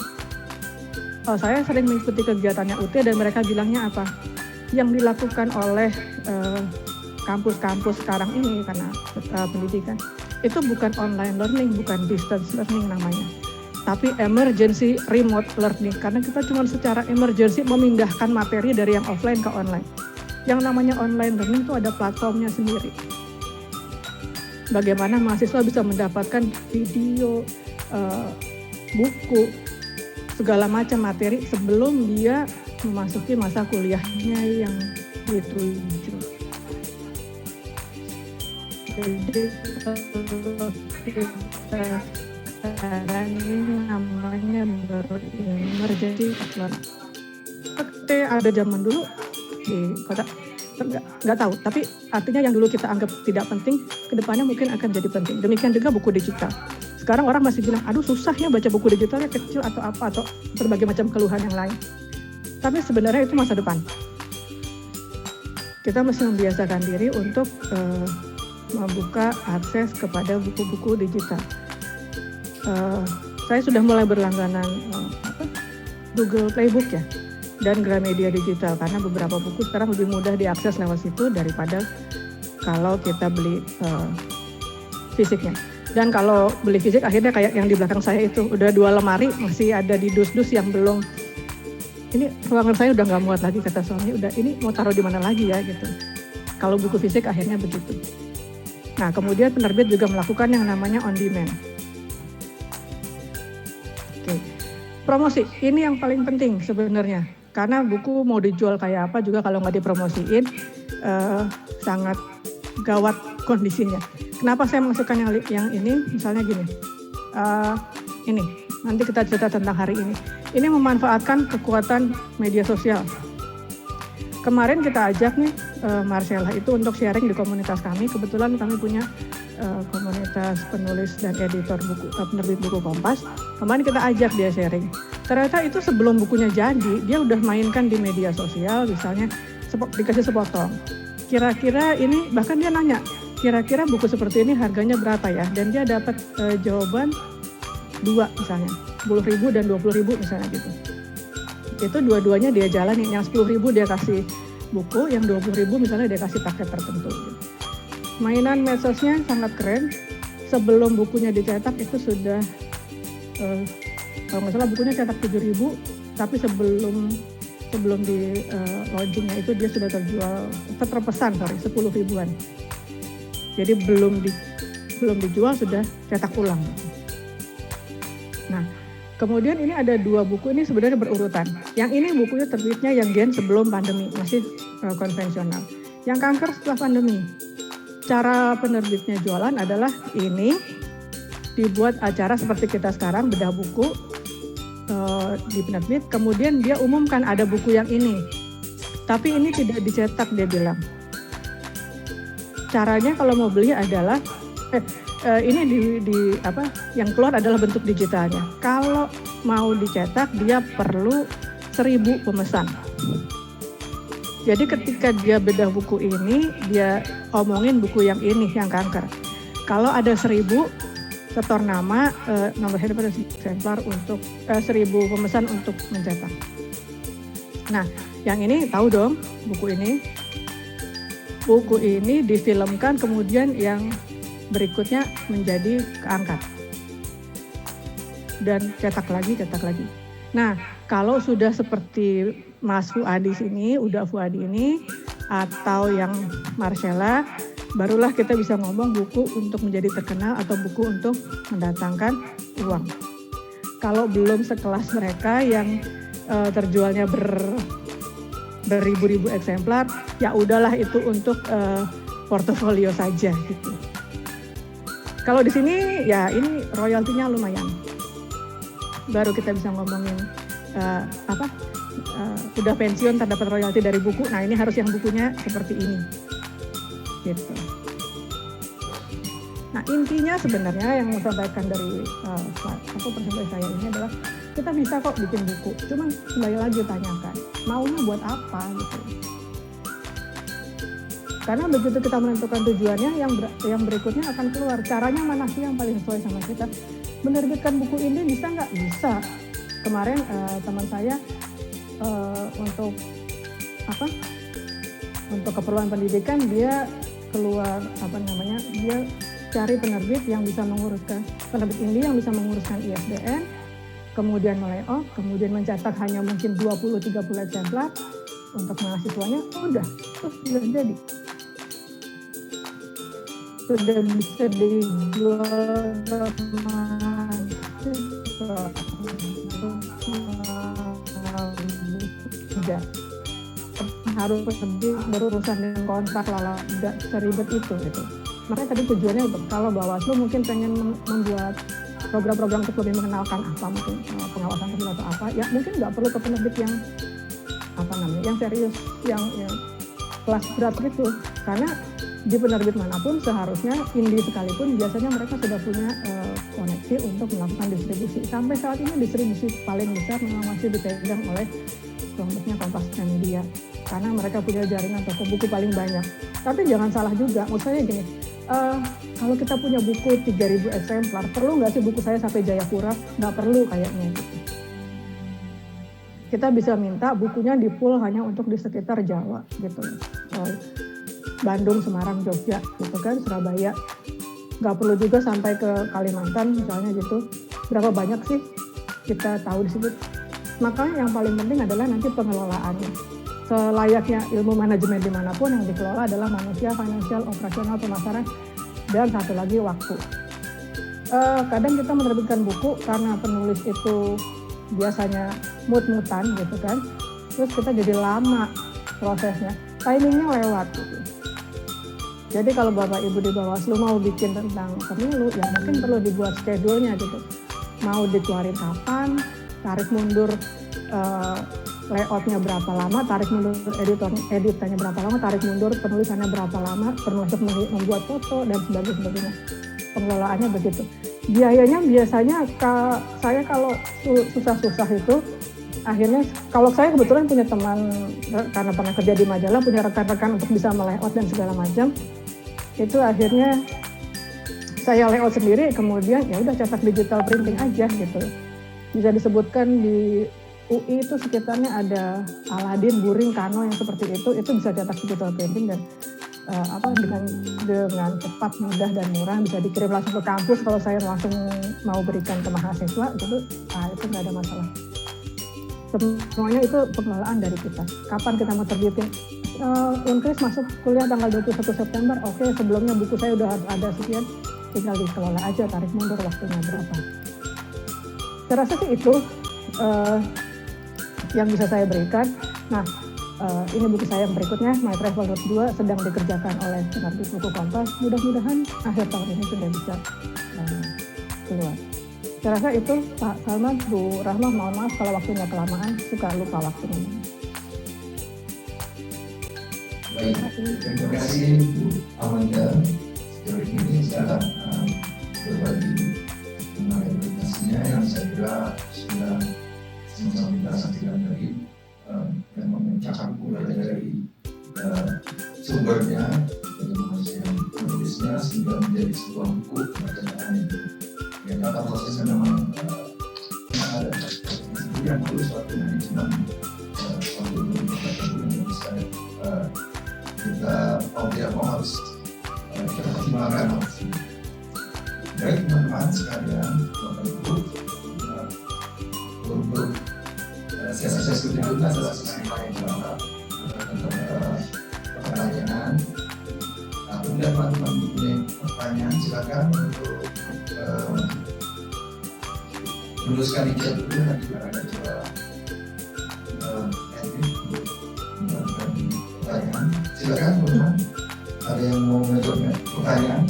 Saya sering mengikuti kegiatannya UT dan mereka bilangnya apa? Yang dilakukan oleh kampus-kampus sekarang ini karena pendidikan itu bukan online learning, bukan distance learning namanya, tapi emergency remote learning, karena kita cuma secara emergency memindahkan materi dari yang offline ke online. Yang namanya online learning itu ada platformnya sendiri. Bagaimana mahasiswa bisa mendapatkan video, buku, segala macam materi sebelum dia memasuki masa kuliahnya yang dituju. Jadi sekarang ini namanya emergency learning. Seperti ada zaman dulu di kota, nggak tahu, tapi artinya yang dulu kita anggap tidak penting, kedepannya mungkin akan jadi penting. Demikian juga buku digital. Sekarang orang masih bilang, aduh susah ya baca buku digitalnya kecil atau apa, atau berbagai macam keluhan yang lain. Tapi sebenarnya itu masa depan. Kita mesti membiasakan diri untuk membuka akses kepada buku-buku digital. Saya sudah mulai berlangganan Google Playbook ya, dan Gramedia Digital, karena beberapa buku sekarang lebih mudah diakses lewat situ daripada kalau kita beli fisiknya. Dan kalau beli fisik akhirnya kayak yang di belakang saya itu, udah 2 lemari masih ada di dus-dus yang belum, ini ruangan saya udah nggak muat lagi kata suami, udah ini mau taruh di mana lagi ya gitu. Kalau buku fisik akhirnya begitu. Nah kemudian penerbit juga melakukan yang namanya on demand. Oke. Promosi, ini yang paling penting sebenarnya. Karena buku mau dijual kayak apa juga kalau nggak dipromosiin, sangat gawat kondisinya. Kenapa saya masukkan yang ini? Misalnya gini, ini nanti kita cerita tentang hari ini. Ini memanfaatkan kekuatan media sosial. Kemarin kita ajak nih Marcella itu untuk sharing di komunitas kami. Kebetulan kami punya komunitas penulis dan editor buku, penerbit buku Kompas. Kemarin kita ajak dia sharing. Ternyata itu sebelum bukunya jadi, dia udah mainkan di media sosial, misalnya dikasih sepotong. Kira-kira ini, bahkan dia nanya, kira-kira buku seperti ini harganya berapa ya? Dan dia dapat jawaban 2 misalnya, 10.000 dan 20.000 misalnya gitu. Itu dua-duanya dia jalanin, yang 10.000 dia kasih buku, yang 20.000 misalnya dia kasih paket tertentu. Gitu. Mainan medsosnya sangat keren. Sebelum bukunya dicetak itu sudah Kalau nggak salah bukunya cetak 7.000, tapi sebelum di launchingnya itu dia sudah terpesan 10 ribuan. Jadi belum dijual sudah cetak ulang. Nah, kemudian ini ada 2 buku ini sebenarnya berurutan. Yang ini bukunya terbitnya yang Gen sebelum pandemi, masih konvensional. Yang Kanker setelah pandemi. Cara penerbitnya jualan adalah ini dibuat acara seperti kita sekarang, bedah buku di penerbit, kemudian dia umumkan ada buku yang ini. Tapi ini tidak dicetak, dia bilang. Caranya kalau mau beli adalah ini yang keluar adalah bentuk digitalnya. Kalau mau dicetak dia perlu 1.000 pemesan. Jadi ketika dia bedah buku ini, dia omongin buku yang ini, yang Kanker. Kalau ada 1.000, setor nama, nomor handphone dan eksemplar untuk 1.000 pemesan untuk mencetak. Nah, yang ini tahu dong buku ini. Buku ini difilmkan, kemudian yang berikutnya menjadi keangkat. Dan cetak lagi. Nah, kalau sudah seperti Mas Fuadi ini, atau yang Marcella, barulah kita bisa ngomong buku untuk menjadi terkenal atau buku untuk mendatangkan uang. Kalau belum sekelas mereka yang terjualnya beribu-ribu eksemplar, ya udahlah itu untuk portofolio saja gitu. Kalau di sini ya ini royaltinya lumayan. Baru kita bisa ngomongin udah pensiun terdapat royalti dari buku. Nah, ini harus yang bukunya seperti ini. Gitu. Nah, intinya sebenarnya yang mau sampaikan dari presentasi saya ini adalah kita bisa kok bikin buku. Cuman kembali lagi tanyakan, maunya buat apa gitu. Karena begitu kita menentukan tujuannya, yang berikutnya akan keluar. Caranya mana sih yang paling sesuai sama kita? Menerbitkan buku ini bisa nggak? Bisa. Kemarin teman saya untuk keperluan pendidikan dia keluar dia cari penerbit yang bisa menguruskan penerbit indie yang bisa menguruskan ISBN, kemudian melayout, kemudian mencetak hanya mungkin 20-30 eksemplar untuk mahasiswanya. Terus sudah jadi. Sudah bisa dijual ke mahasiswa. Tidak harus lebih berurusan dengan kontrak tidak seribet itu gitu. Makanya tadi tujuannya untuk kalau Bawaslu mungkin pengen membuat program-program untuk lebih mengenalkan mungkin pengawasan pemilu atau apa, ya mungkin nggak perlu ke penerbit yang yang serius, yang kelas berat gitu. Karena di penerbit manapun seharusnya indie sekalipun biasanya mereka sudah punya koneksi untuk melakukan distribusi. Sampai saat ini distribusi paling besar memang masih dipegang oleh kelompoknya Kompas Media, karena mereka punya jaringan toko buku paling banyak. Tapi jangan salah juga, maksud saya gini, kalau kita punya buku 3.000 eksemplar, perlu nggak sih buku saya sampai Jayapura? Nggak perlu kayaknya gitu. Kita bisa minta bukunya di pool hanya untuk di sekitar Jawa gitu. Bandung, Semarang, Jogja gitu kan, Surabaya. Nggak perlu juga sampai ke Kalimantan misalnya gitu. Berapa banyak sih kita tahu di situ. Makanya yang paling penting adalah nanti pengelolaannya. Selayaknya ilmu manajemen dimanapun, yang dikelola adalah manusia, finansial, operasional, pemasaran, dan satu lagi waktu. Kadang kita menerbitkan buku karena penulis itu biasanya mut-mutan gitu kan, terus kita jadi lama prosesnya, timingnya lewat gitu. Jadi kalau Bapak Ibu di Bawaslu mau bikin tentang pemilu, ya mungkin perlu dibuat schedule-nya gitu. Mau dikeluarin kapan, tarik mundur layout-nya berapa lama, tarik mundur editannya berapa lama, tarik mundur penulisannya berapa lama, termasuk membuat foto dan sebagainya. Pengelolaannya begitu. Biayanya biasanya saya kalau susah-susah itu, akhirnya kalau saya kebetulan punya teman karena pernah kerja di majalah, punya rekan-rekan untuk bisa melayout dan segala macam, itu akhirnya saya layout sendiri, kemudian ya udah cetak digital printing aja gitu. Bisa disebutkan di UI itu sekitarnya ada Aladin, Buring, Kano yang seperti itu bisa cetak digital printing dan dengan cepat, mudah dan murah, bisa dikirim langsung ke kampus kalau saya langsung mau berikan ke mahasiswa gitu, itu nggak ada masalah. Semuanya itu pengelolaan dari kita. Kapan kita mau terbitin? Unkris masuk kuliah tanggal 21 September, oke, sebelumnya buku saya udah ada sekian, tinggal dikelola aja, tarik mundur waktunya berapa. Saya rasa sih itu yang bisa saya berikan. Nah, ini buku saya yang berikutnya, My Travel Route 2, sedang dikerjakan oleh penerbit buku Kompas. Mudah-mudahan akhir tahun ini sudah bisa keluar. Saya rasa itu, Pak Salman, Bu Rahmah, mohon maaf kalau waktunya kelamaan, suka lupa waktunya. Baik, terima kasih Bu Amanda. Sejauh ini saya berbagi mengenai presentasinya yang saya kira sudah sama-sama kita saksikan tadi, yang mencakup mulai dari sumbernya, dari manusia yang menulisnya, sehingga menjadi sebuah buku bacaan yang kata prosesnya memang ada yang perlu suatu manajemen waktu yang bisa kita mau tidak mau harus kita pertimbangkan. Baik teman-teman sekalian, Bapak Ibu, untuk sesi berikutnya adalah sesi jawab pertanyaan. Apabila teman-teman punya pertanyaan, silakan untuk menuliskan di chat dulu, nanti akan coba edit untuk pertanyaan. Silakan teman-teman, ada yang mau menjawab pertanyaan?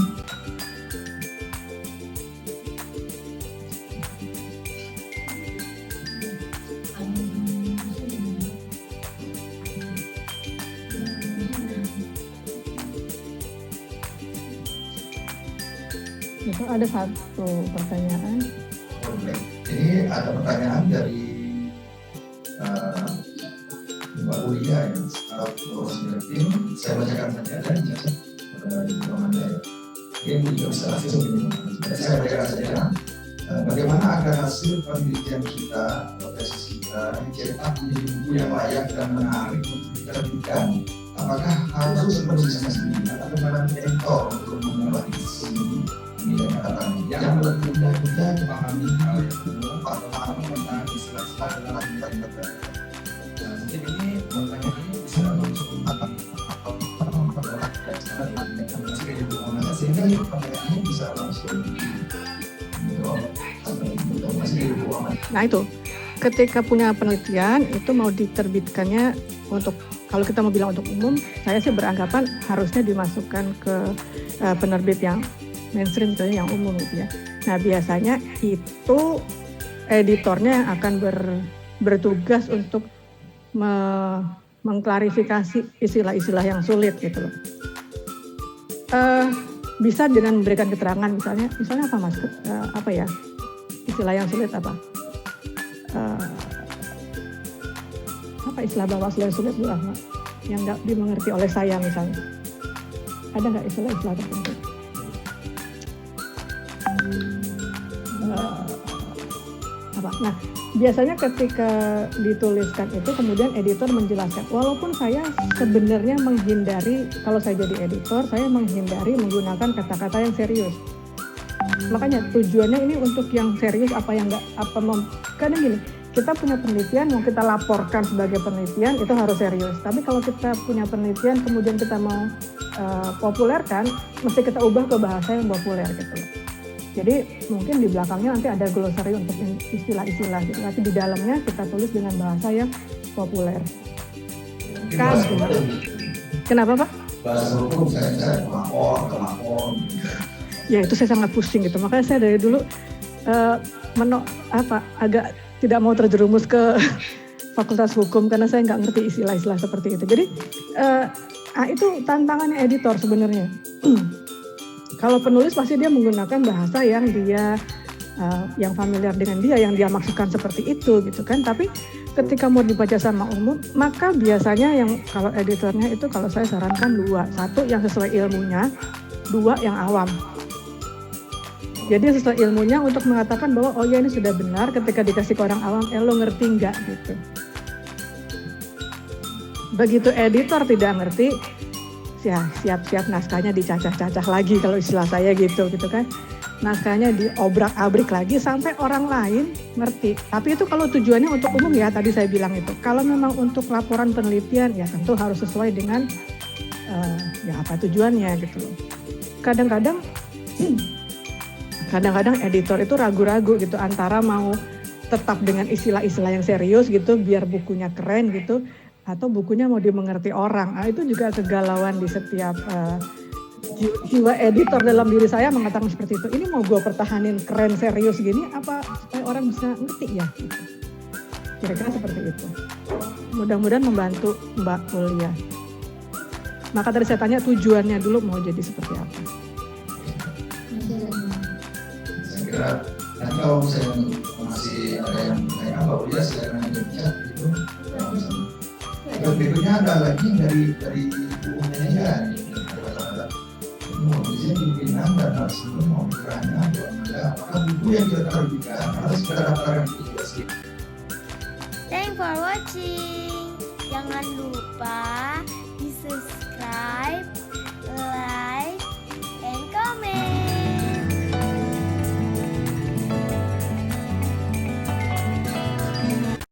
Itu ada satu pertanyaan. Ini ada pertanyaan dari Mbak Ulia yang sekarang lulus tim. Saya bacakan saja dan jasa dari Amanda. Ini juga bisa langsung ini. Saya bacakan saja. Bagaimana agar hasil penelitian kita, tesis kita dicetak menjadi buku yang layak dan menarik untuk diterbitkan? Apakah harus penulisnya sendiri atau pada editor untuk mengubah isi nilai kata-kata yang mudah-mudah dipahami oleh umum atau tentang istilah-istilah dalam kata-kata? Mungkin ini pertanyaan ini bisa langsung sehingga pertanyaannya bisa langsung. Nah itu, ketika punya penelitian itu mau diterbitkannya untuk, kalau kita mau bilang untuk umum, saya sih beranggapan harusnya dimasukkan ke penerbit yang mainstream, misalnya yang umum gitu ya. Nah biasanya itu editornya yang akan bertugas untuk mengklarifikasi istilah-istilah yang sulit gitu loh. Bisa dengan memberikan keterangan misalnya apa mas, apa ya istilah yang sulit apa? Apa istilah Bawaslu yang sulit Bu Rahma yang nggak dimengerti oleh saya misalnya? Ada nggak istilah-istilah tertentu? Apa? Nah, biasanya ketika dituliskan itu kemudian editor menjelaskan, walaupun saya sebenarnya menghindari, kalau saya jadi editor, saya menghindari menggunakan kata-kata yang serius. Makanya tujuannya ini untuk yang serius apa yang enggak, karena gini, kita punya penelitian mau kita laporkan sebagai penelitian itu harus serius. Tapi kalau kita punya penelitian kemudian kita mau populerkan, mesti kita ubah ke bahasa yang populer gitu loh. Jadi mungkin di belakangnya nanti ada glosary untuk istilah-istilah gitu, tapi di dalamnya kita tulis dengan bahasa yang populer. Kan? Kenapa Pak? Bahasa hukum saya kelapor. Ya itu saya sangat pusing gitu, makanya saya dari dulu agak tidak mau terjerumus ke fakultas hukum karena saya nggak ngerti istilah-istilah seperti itu. Jadi itu tantangannya editor sebenarnya. Kalau penulis pasti dia menggunakan bahasa yang dia yang familiar dengan dia, yang dia maksudkan seperti itu gitu kan. Tapi ketika mau dibaca sama umum, maka biasanya yang kalau editornya itu kalau saya sarankan dua. Satu yang sesuai ilmunya, dua yang awam. Jadi sesuai ilmunya untuk mengatakan bahwa oh ya ini sudah benar, ketika dikasih ke orang awam, lo ngerti nggak gitu. Begitu editor tidak ngerti, siap-siap naskahnya dicacah-cacah lagi kalau istilah saya gitu kan. Naskahnya diobrak-abrik lagi sampai orang lain ngerti. Tapi itu kalau tujuannya untuk umum ya, tadi saya bilang itu. Kalau memang untuk laporan penelitian ya tentu harus sesuai dengan ya apa tujuannya gitu loh. Kadang-kadang editor itu ragu-ragu gitu antara mau tetap dengan istilah-istilah yang serius gitu biar bukunya keren gitu, atau bukunya mau dimengerti orang. Itu juga kegalauan di setiap jiwa editor dalam diri saya mengatakan seperti itu. Ini mau gue pertahanin keren serius gini apa supaya orang bisa ngerti ya gitu. Kira-kira seperti itu. Mudah-mudahan membantu Mbak kuliah. Maka tadi saya tanya tujuannya dulu mau jadi seperti apa. Saya kira nanti kalau misalnya masih ada yang kayak apa kuliah silakan aja chat gitu. Berikutnya ada lagi dari buku manajemen. Bisa dibikin dan harus mau pikirannya ada apakah buku yang kita terbitkan harus kita daftarkan itu juga sih. Thanks for watching. Jangan lupa di subscribe